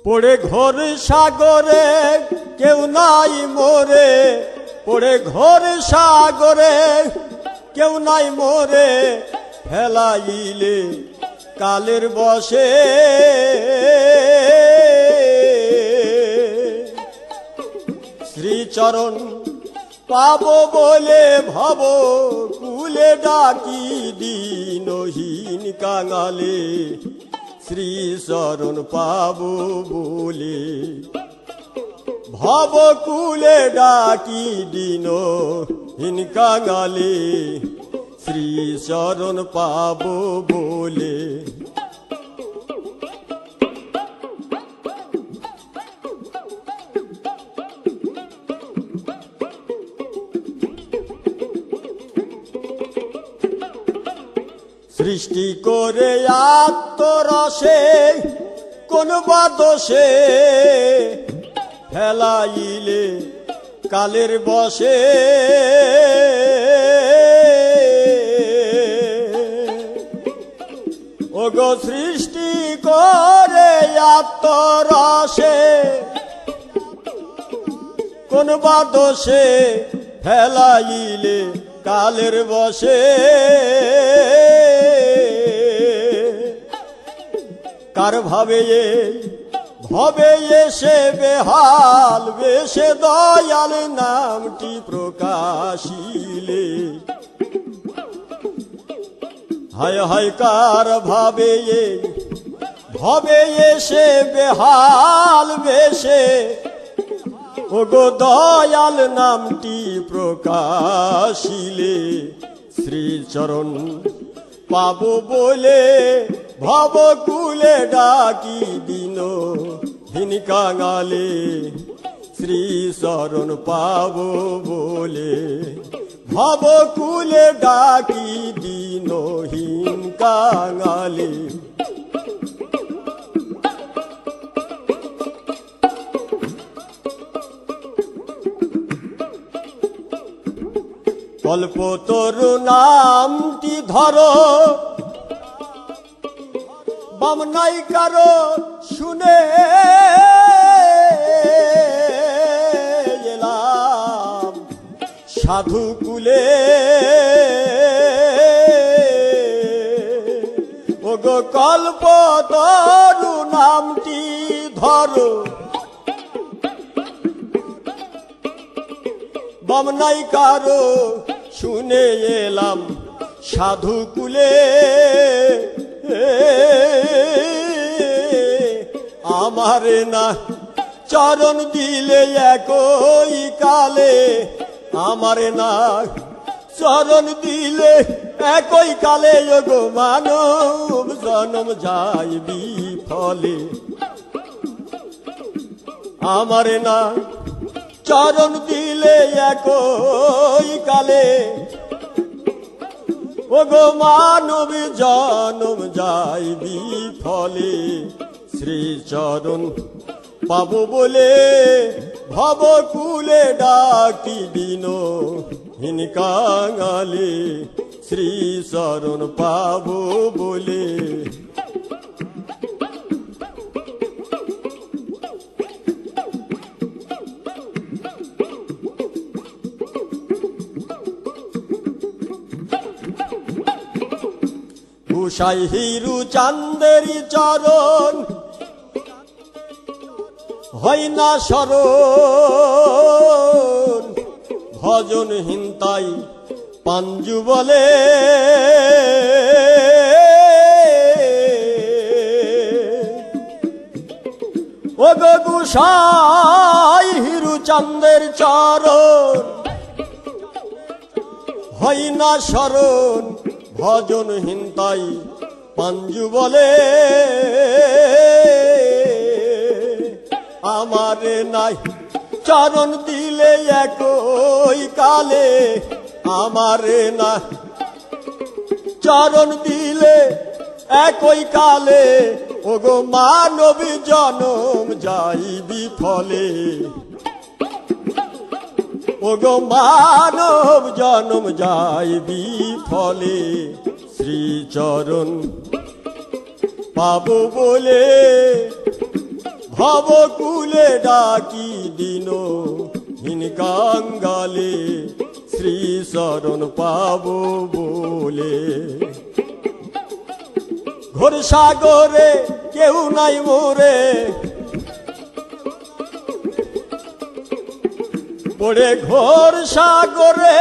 পড়ে ঘোর সাগরে কেউ নাই মোরে, পড়ে ঘোর সাগরে কেউ নাই মোরে, ফেলাইলে কালের বসে। শ্রীচরণ পাবো বলে ভব কুলে ডাকি দীনহীন কাঙালে, শ্রীচরণ পাবো বলে ভব কুলে ডাকি দীনহীন কাঙালে, শ্রীচরণ পাবো বলে। সৃষ্টি করে আত্মরসে কোন বা দোষে, ফেলাইলে কালের বসে। ওগো সৃষ্টি করে আত্মরসে কোন বা দোষে, ফেলাইলে কালের বসে। কার ভাবে ভবে এসে বেহাল বেশে দয়াল নামটি প্রকাশিলে, হায় হায় কার ভাবে ভবে এসে বেহাল বেশে, ওগো দয়াল নামটি প্রকাশিলে, শ্রীচরণ পাবো বলে ভব কুলে ডাকি দীনহীন কাঙালে, শ্রীচরণ পাবো বলে ভব কুলে ডাকি দীনহীন কাঙালে। কল্পতরু নামটি ধরো, বাম নাই কারো শুনে এলাম সাধু কুলে। ওগো কল্পতরু নামটি ধরো, বাম নাই কারো শুনে এলাম সাধু কুলে। আমারে না চরণ দিলে একই কালে, আমারে না চরণ দিলে একই কালে, ওগো মানব জনম যায় বিফলে। আমারে না চরণ দিলে একই কালে, ওগো মানব জনম যায় বিফলে। শ্রীচরণ পাবো বলে ভব কুলে ডাকি দীনহীন কাঙালে, শ্রীচরণ পাবো বলে। গোসাই হিরু চান্দেরি চরণ হয় না শরণ, ভজন হিন্তাই পাঞ্জু বলে। ওগো গোসাই হিরু চান্দের চরণ হয় না শরণ, ভজন হিন্তাই পাঞ্জু বলে। আমারে নাই চরণ দিলে একই কালে, আমারে না চরণ দিলে একই কালে, ওগো মানব জনম যাই বিফলে। ওগো মানব জনম যায় বিফলে, শ্রীচরণ পাবো বলে ভব কুলে ডাকি দিন হীন কাঙ্গালে শ্রী চরণ পাব বলে ঘোর সাগরে কেউ নাই মোরে পড়ে ঘোর সাগরে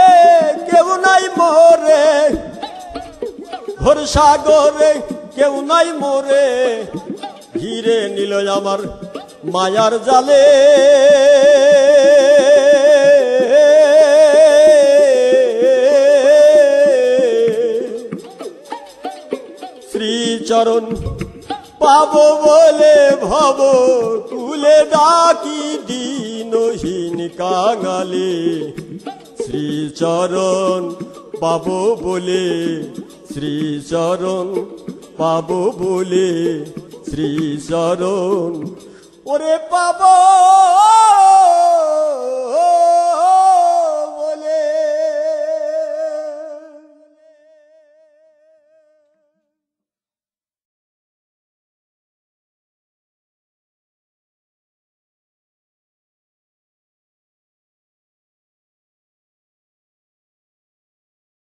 কেউ নাই মোরে ঘোর সাগরে কেউ নাই মোরে ঘিরে নিল আমার মায়ার জালে শ্রীচরণ পাব বলে ভব কুলে ডাকি দিনহীন কাঙালে শ্রীচরণ পাব বলে শ্রীচরণ পাব বলে শ্রীচরণ ওরে পাব